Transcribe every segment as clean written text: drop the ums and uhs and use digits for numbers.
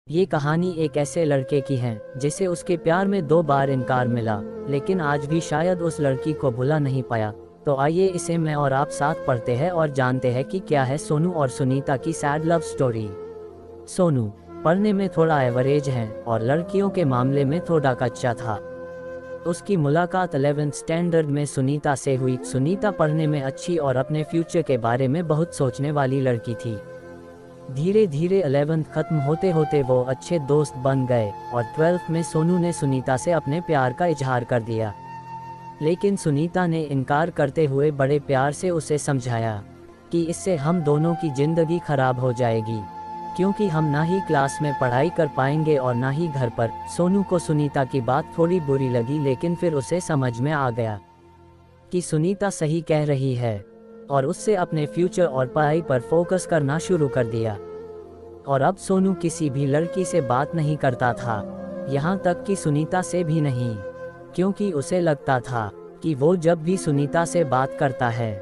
ये कहानी एक ऐसे लड़के की है जिसे उसके प्यार में 2 बार इनकार मिला, लेकिन आज भी शायद उस लड़की को भुला नहीं पाया। तो आइए इसे मैं और आप साथ पढ़ते हैं और जानते हैं कि क्या है सोनू और सुनीता की सैड लव स्टोरी। सोनू पढ़ने में थोड़ा एवरेज है और लड़कियों के मामले में थोड़ा कच्चा था। उसकी मुलाकात 11th स्टैंडर्ड में सुनीता से हुई। सुनीता पढ़ने में अच्छी और अपने फ्यूचर के बारे में बहुत सोचने वाली लड़की थी। धीरे धीरे 11th खत्म होते होते वो अच्छे दोस्त बन गए और 12th में सोनू ने सुनीता से अपने प्यार का इजहार कर दिया। लेकिन सुनीता ने इनकार करते हुए बड़े प्यार से उसे समझाया कि इससे हम दोनों की जिंदगी खराब हो जाएगी, क्योंकि हम ना ही क्लास में पढ़ाई कर पाएंगे और ना ही घर पर। सोनू को सुनीता की बात थोड़ी बुरी लगी, लेकिन फिर उसे समझ में आ गया कि सुनीता सही कह रही है और उससे अपने फ्यूचर और पढ़ाई पर फोकस करना शुरू कर दिया। और अब सोनू किसी भी लड़की से बात नहीं करता था, यहाँ तक कि सुनीता से भी नहीं, क्योंकि उसे लगता था कि वो जब भी सुनीता से बात करता है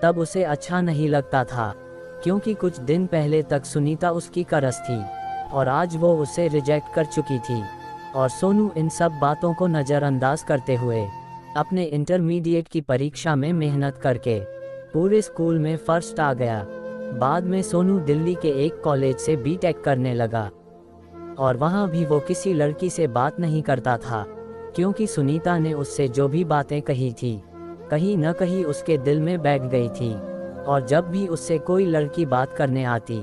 तब उसे अच्छा नहीं लगता था, क्योंकि कुछ दिन पहले तक सुनीता उसकी करस थी और आज वो उसे रिजेक्ट कर चुकी थी। और सोनू इन सब बातों को नज़रअंदाज करते हुए अपने इंटरमीडिएट की परीक्षा में मेहनत करके पूरे स्कूल में फर्स्ट आ गया। बाद में सोनू दिल्ली के एक कॉलेज से बीटेक करने लगा और वहाँ भी वो किसी लड़की से बात नहीं करता था, क्योंकि सुनीता ने उससे जो भी बातें कही थी कहीं न कहीं उसके दिल में बैठ गई थी। और जब भी उससे कोई लड़की बात करने आती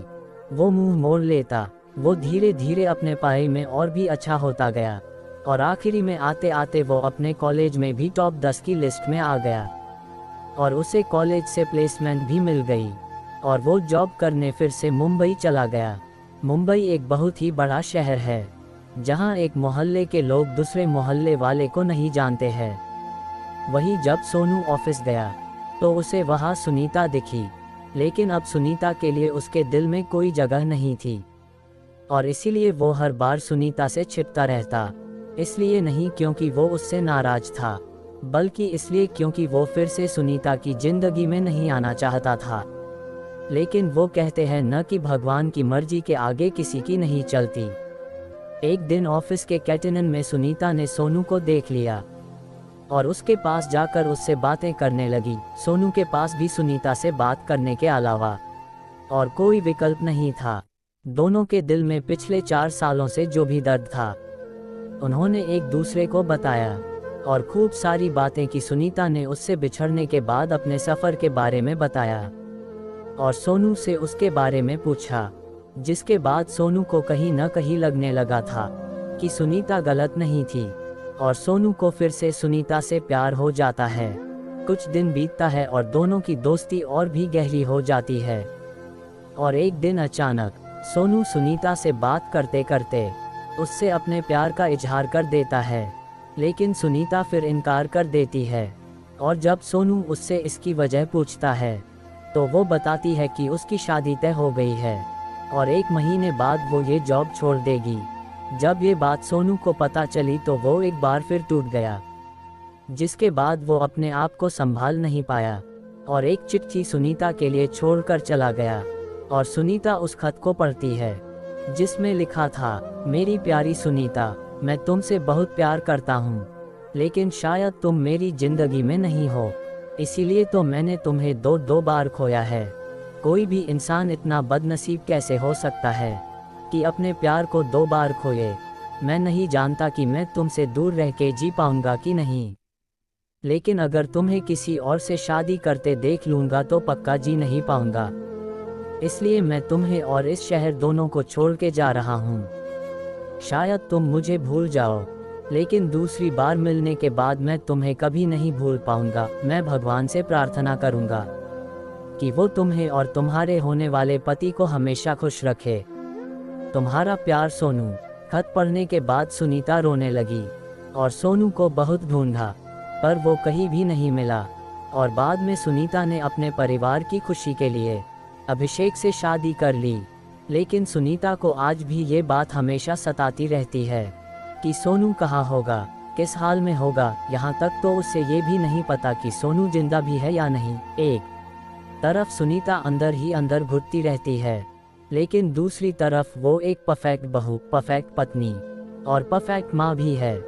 वो मुंह मोड़ लेता। वो धीरे धीरे अपने पढ़ाई में और भी अच्छा होता गया और आखिरी में आते आते वो अपने कॉलेज में भी टॉप 10 की लिस्ट में आ गया और उसे कॉलेज से प्लेसमेंट भी मिल गई और वो जॉब करने फिर से मुंबई चला गया। मुंबई एक बहुत ही बड़ा शहर है जहां एक मोहल्ले के लोग दूसरे मोहल्ले वाले को नहीं जानते हैं। वहीं जब सोनू ऑफिस गया तो उसे वहां सुनीता दिखी, लेकिन अब सुनीता के लिए उसके दिल में कोई जगह नहीं थी और इसीलिए वो हर बार सुनीता से छिपता रहता। इसलिए नहीं क्योंकि वो उससे नाराज था, बल्कि इसलिए क्योंकि वो फिर से सुनीता की जिंदगी में नहीं आना चाहता था। लेकिन वो कहते हैं न कि भगवान की मर्जी के आगे किसी की नहीं चलती। एक दिन ऑफिस के कैंटीन में सुनीता ने सोनू को देख लिया और उसके पास जाकर उससे बातें करने लगी। सोनू के पास भी सुनीता से बात करने के अलावा और कोई विकल्प नहीं था। दोनों के दिल में पिछले 4 सालों से जो भी दर्द था उन्होंने एक दूसरे को बताया और खूब सारी बातें की। सुनीता ने उससे बिछड़ने के बाद अपने सफ़र के बारे में बताया और सोनू से उसके बारे में पूछा, जिसके बाद सोनू को कहीं न कहीं लगने लगा था कि सुनीता गलत नहीं थी और सोनू को फिर से सुनीता से प्यार हो जाता है। कुछ दिन बीतता है और दोनों की दोस्ती और भी गहरी हो जाती है और एक दिन अचानक सोनू सुनीता से बात करते करते उससे अपने प्यार का इजहार कर देता है, लेकिन सुनीता फिर इनकार कर देती है। और जब सोनू उससे इसकी वजह पूछता है तो वो बताती है कि उसकी शादी तय हो गई है और 1 महीने बाद वो ये जॉब छोड़ देगी। जब ये बात सोनू को पता चली तो वो एक बार फिर टूट गया, जिसके बाद वो अपने आप को संभाल नहीं पाया और एक चिट्ठी सुनीता के लिए छोड़कर चला गया। और सुनीता उस खत को पढ़ती है जिसमें लिखा था, मेरी प्यारी सुनीता, मैं तुमसे बहुत प्यार करता हूँ, लेकिन शायद तुम मेरी जिंदगी में नहीं हो, इसीलिए तो मैंने तुम्हें 2 बार खोया है। कोई भी इंसान इतना बदनसीब कैसे हो सकता है कि अपने प्यार को 2 बार खोए। मैं नहीं जानता कि मैं तुमसे दूर रह के जी पाऊंगा कि नहीं, लेकिन अगर तुम्हें किसी और से शादी करते देख लूंगा तो पक्का जी नहीं पाऊंगा। इसलिए मैं तुम्हें और इस शहर दोनों को छोड़ के जा रहा हूँ। शायद तुम मुझे भूल जाओ, लेकिन दूसरी बार मिलने के बाद मैं तुम्हें कभी नहीं भूल पाऊंगा। मैं भगवान से प्रार्थना करूंगा कि वो तुम्हें और तुम्हारे होने वाले पति को हमेशा खुश रखे। तुम्हारा प्यार सोनू। खत पढ़ने के बाद सुनीता रोने लगी और सोनू को बहुत ढूंढा पर वो कहीं भी नहीं मिला। और बाद में सुनीता ने अपने परिवार की खुशी के लिए अभिषेक से शादी कर ली। लेकिन सुनीता को आज भी ये बात हमेशा सताती रहती है कि सोनू कहाँ होगा, किस हाल में होगा। यहाँ तक तो उसे ये भी नहीं पता कि सोनू जिंदा भी है या नहीं। एक तरफ सुनीता अंदर ही अंदर घुटती रहती है लेकिन दूसरी तरफ वो एक परफेक्ट बहू, परफेक्ट पत्नी और परफेक्ट माँ भी है,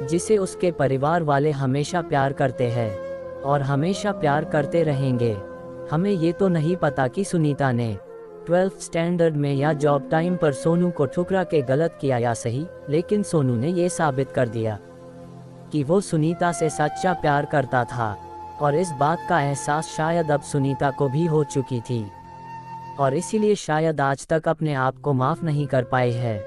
जिसे उसके परिवार वाले हमेशा प्यार करते हैं और हमेशा प्यार करते रहेंगे। हमें ये तो नहीं पता कि सुनीता ने 12th स्टैंडर्ड में या जॉब टाइम पर सोनू को ठुकरा के गलत किया या सही, लेकिन सोनू ने ये साबित कर दिया कि वो सुनीता से सच्चा प्यार करता था और इस बात का एहसास शायद अब सुनीता को भी हो चुकी थी और इसीलिए शायद आज तक अपने आप को माफ़ नहीं कर पाए है।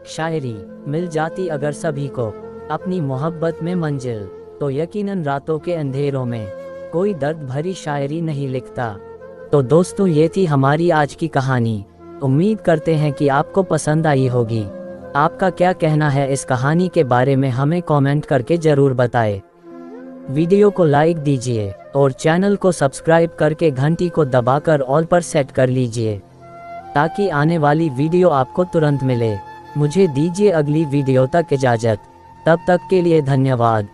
शायरी मिल जाती अगर सभी को अपनी मोहब्बत में मंजिल, तो यकीनन रातों के अंधेरों में कोई दर्द भरी शायरी नहीं लिखता। तो दोस्तों, ये थी हमारी आज की कहानी। उम्मीद करते हैं कि आपको पसंद आई होगी। आपका क्या कहना है इस कहानी के बारे में हमें कमेंट करके ज़रूर बताएं। वीडियो को लाइक दीजिए और चैनल को सब्सक्राइब करके घंटी को दबाकर ऑल पर सेट कर लीजिए ताकि आने वाली वीडियो आपको तुरंत मिले। मुझे दीजिए अगली वीडियो तक इजाज़त। तब तक के लिए धन्यवाद।